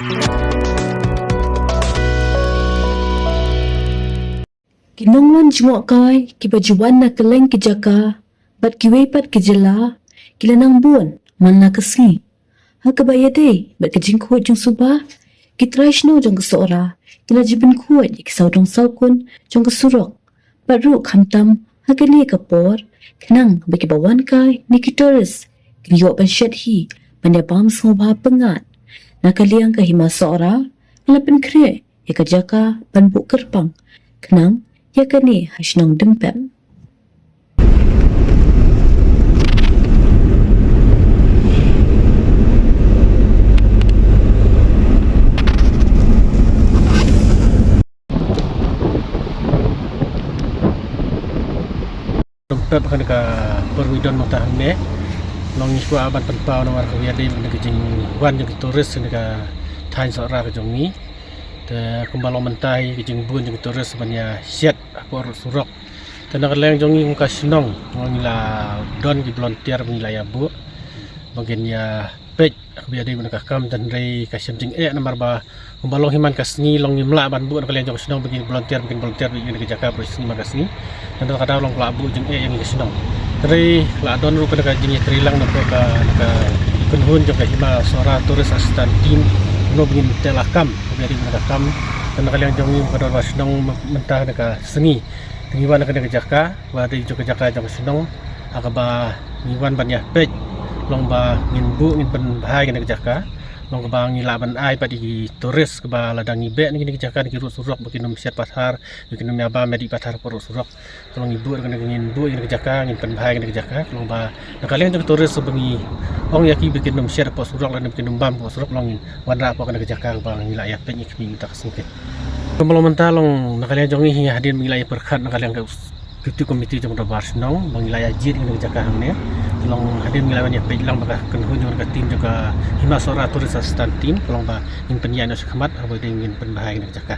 Kinongwan jungok kai, kibajuan na keleng kijaka, bat kiwepat kijela, kilanang buon, man na kasngi. Hakabayade, bat kajingkuat jung subah, kitraishno jung keseora, kila jibin kuat ikisaw dong saukun, jung kesurok, bat ruk hamtam, hakali kapor, kenang bagi bawan kai, nikitoris, kiniyok ban syadhi, pandabam semua pengat, nakaliang kahima seora, nalapan kre, yakajaka, ban buk kerpang, kenang, ya kani hasnong dempem. Dempet kan ka perwidon mata ne long isku aban tempau nomor kawiyade ne kejing wan jeng turis ne ka thain sora ka jongi te kumbalo mentai kejing bun jeng turis banya siat apor surok te nak leng jongi ka sinong ngila don ki volunteer ngila ya bu bagian ya pej kawiyade ne ka kam dan rei ka semjing nomor ba kumbalo himan kasni long nimla ban bu ka leng jong sinong bagian volunteer begini ke jaka prosesni makasni dan kadang long labu jeng yang senang. Dari ladon rupa dekat jenis terilang nampak ka kunhun juga hima suara turis asisten tim no begin telakam dari mereka kam dan kalian jongi pada wasnong mentah dekat sengi tingiwan dekat jaka wadi juga jaka jong senang akaba ngiwan banyak pej long ba ngin bu ngin pen bahai dekat jaka long kebang ngilaban ai padi turis keba ladang ibe ni jaka ni kirut surok bikin nom siat pasar bikin nom yaba medi pasar porok surok tolong ibu dengan ngin bu ngin jaka ngin pen bahai ngin jaka long ba nakalian jong turis sebengi ong yaki bikin nom siat porok surok lan bikin nom bam porok surok long wanra apa kana jaka kebang ngila ya penyik mi tak singkit kemalo mentalong nakalian jongi hi hadin ngila ya perkat nakalian ka Ketua komiti jong dabar senong mengilaya jir ini jaka hamne tolong hadir milawan ya pejlang baka kenhun jong ka tim juga hima sora turis asisten tim tolong ba in penyan sekhamat abo ingin penbahai ini jaka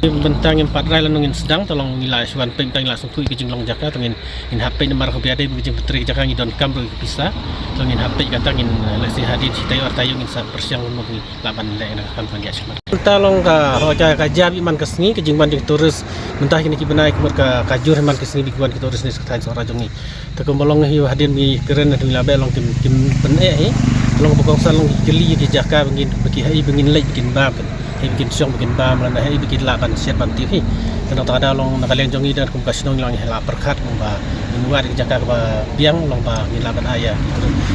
bentang yang 4 rai lanungin sedang tolong ngilai suan pentang langsung tu ikijing long jaka tengin in HP nomor kebiade bijing petri jaka ngidon kam bisa tolong in HP kata ngin lesi hadir citayo artayo ngin sa persiang lumuk ni laban le nak kam pandia semat tolong ka hoja ka jabi man kesni kijing banding turis mentah kini kibenai kumur ka kajur man kesni bikuan ki turis ni sekai sora jongi takum bolong hi hadir mi keren ni labe long tim pene tolong bokong salong jeli di jaka bengin bagi hai bengin lek bikin bab hai bikin siong bikin bam lan hai bikin laban siat ban TV dan ada long nakalian jongi dan kum kasnong lang hela perkat ba nuwa di jaka ba biang long ba ngin laban aya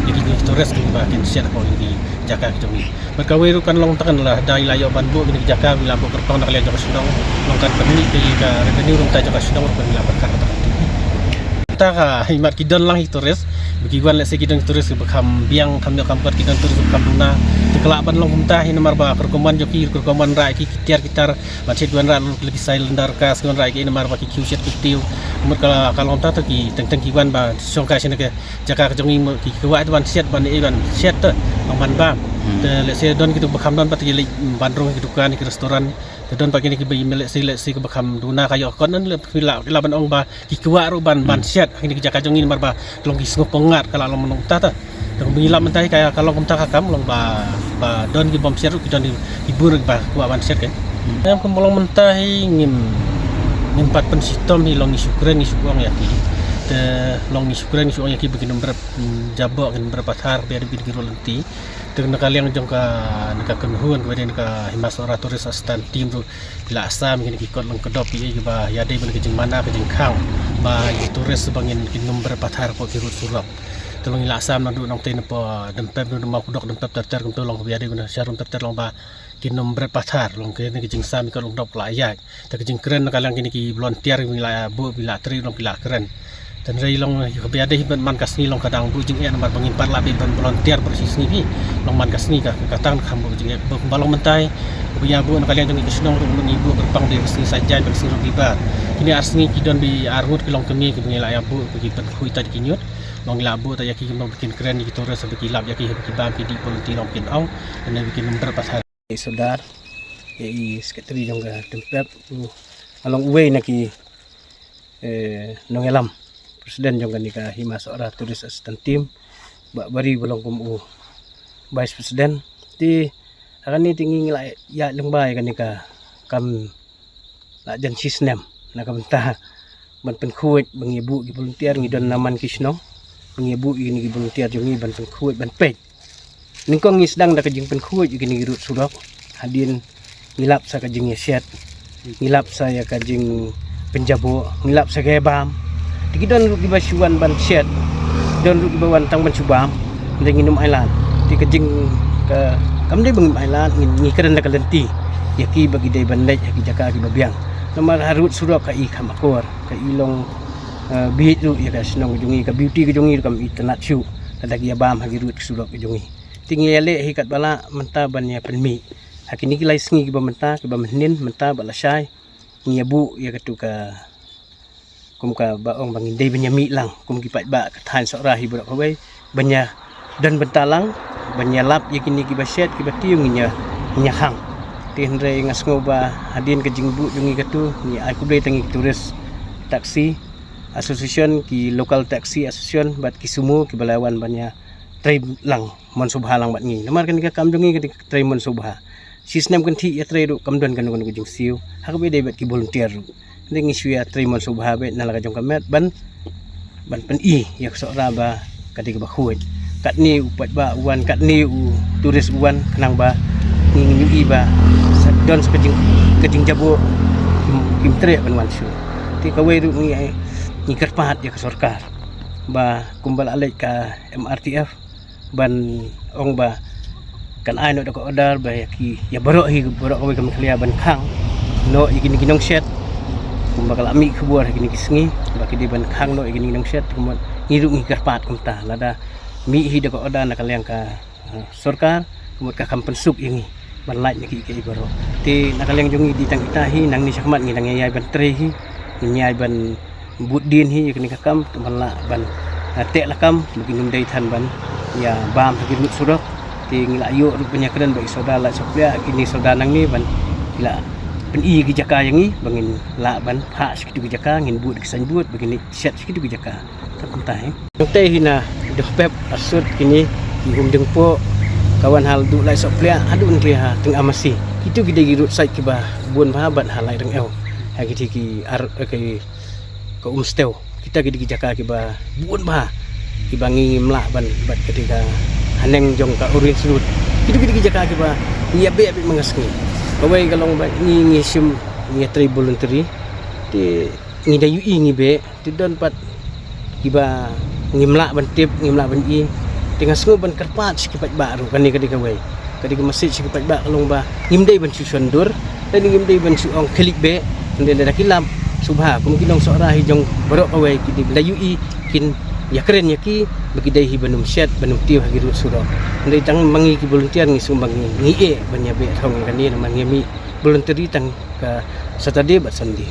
jadi ni turis ba kin siat ko di jaka jongi berkawe kan long tekan lah dai layo ban bu ni jaka bila bu kerpang nakalian jaka senong long kan perni ke ka revenue rong ta jaka senong ko bila perkat ka himat kidon lang turis begiwan lek sekidon turis bekam biang kam kot kidon turis bekam duna dikelaban long muntah ini marba kerkoman joki kerkoman rai ki kitar kitar macet duan rai lagi silendar kas ngon rai ki ini marba ki kiuset kitiu umur kalau muntah tu ki teng kiwan ba songka sini ke jaka kejongi ki kuat ban siat ban ban siat tu ban ba lek se don gitu bekam don pat ki bandrong ki dukan ki restoran don pagi ni ki bayi melek si ke bekam duna kayo konan le laban ong ba ki kuat ru ban siat ini jaka jongi marba long ki sngop pengat kalau long menung ta dong bila mentai kayak kalau kumta kakam long ba don ki bom siat ki don hibur ba kuat ban siat kan yang kemolong mentai ngim pat pensitom hi long isukren isuang ya ki te long isukren isuang ya ki bikin nomor jabok kan berapa har biar bikin rolenti dengan kalian jong ka kenhun kemudian ka himasora turis asisten tim tu bila asam ngin ikut lang kedop ye ba ya dei ben kejeng mana kejeng khang ba turis bangin kin nomor pathar ko kirut surap tolong ila asam nadu nang ten po dempep nu mau kudok dempep terter kum tolong ya dei ben syarum terter long ba kin nomor pathar long ke kejeng sam ikut long dop layak ta kejeng keren kalian kini ki volunteer wilayah bu bila tri long bila keren dan rai long kebiade hibat man kasni long kadang bu jing nomor bangin par labi ban volunteer persis ni long man kasni ka katang kambu jing balong mentai punya bu kalian jong ikisnong rung ibu kerpang di kasni saja bersih bibar kini asni kidon bi arngut kilong kemi ki ngila ya bu bagi hui tadi kinyut long labu ta yaki long bikin keren di turis sebagai lab yaki bagi bam di volunteer long kin ong dan bikin berpas hari saudar sekretari jong ga tempep along uwe naki nongelam presiden jong ka hima seorang turis asisten tim bak bari belum kum vice presiden ti akan ni tinggi ngilai ya lengbai kan ni ka kam la jan sistem na kam ta ban pen khuit bang ibu ki volunteer ngi don naman kisno bang ibu ini ki volunteer jongi ban pen khuit ban pej ningkong ngi sedang da kajing pen khuit ni girut surok hadin ngilap sa kajing yesiat ngilap saya kajing penjabo ngilap sa gebam dikidon ru ki basuan ban siat don ru ki bawan tang ban subam ndeng nginum ailan di kajing ka kam dai bang ailan ngi keren da kalenti yaki bagi dai bandai yaki jaka ki babiang nomor harut surok ka i kamakor ka ilong bihit lu ya ka sinong jungi ka beauty ka jungi kam itanat syu kadagi abam hagi rut surok ka jungi tingi ele hikat bala menta ban ya penmi hakini ki lais ngi ki ba menta ki ba menin menta bala syai ngi abu ya katu ka kum ka baong bangin dai banya mi lang kum ki pat ba ka than sok rahi budak kawai banya dan bentalang banya lap yakini ki ba set ki ba tiung nya hang tinre ngas ngoba hadin ke jingbu jungi katu ni aku boleh tangi turis taksi association ki local taxi association bat ki sumu ki balawan banyak trai lang mon subha lang bat ngi namar kan ka kam jungi ki trai mon subha sistem kan thi ya trai ru kam don kan ko jing siu hak be de bat ki volunteer ru ngi suya trai mon subha be nalaga jong kamet ban pen i yak sok ra ba kadi ba khuit kat ni upat ba uan kat ni turis uan kenang ba ngi iba don kejing jabo kim tre ban wansu ti kawai ru ngi kerpat ya ke sorkar ba kumbal alai ka MRTF ban ong ba kan ai no ko order ba ya borok kawai kam klia ban khang no igin ginong set kumbal kalami khubuar igin kisngi ba ki di ban khang no igin ginong set kumot ngiru ngi kerpat kumta lada mi hi da ko order na kaliang ka sorkar kumot ka kampen suk ini balai ni ki baro ti nakaliang jungi di tang itahi nang ni sakmat ngi nang yai ban trehi nyai ban budin hi kini kakam tumala ban tek lakam mungkin dai than ban ya bam hagi lut surok ti ngila ayu rupanya keren bagi saudara sopia kini saudara nang ni ban ila pen i gi jaka yangi bangin la ban pha sikitu gi jaka ngin bud kisan bud begini set sikitu gi jaka takum tahe teh hina doh pep asut kini hum dengpo kawan hal du lai sok plia adu nkli ha teng amasi itu gide girut sai ki ba buan bahabat halai reng el ha ki ar ke umsteu kita gide jaka ki ba buan ba ki bangi mla ban bat ketika haneng jong ka urin surut itu gide jaka ki ba ngia be mangasngi kawai galong ba ngi sum ngi tri voluntary ti ngi da yu ngi be ti don pat ki ba ngi mla ban tip ngi mla ban i dengan semua ban kerpat sikipat baru kan ni kadika wei kadika masjid sikipat ba kalong ba ngimdai ban susundur dan ngimdai ban suong klik be ndele da kilam subha kemungkinan seorang hijong borok awai kidi layui kin ya keren yaki bagi dai hi banum set banum tiu hagi ru suro ndai tang mangi ki volunteer ngi sumbang ngi e banya be thong kan ni man ngemi volunteer tang ka satade bat sandi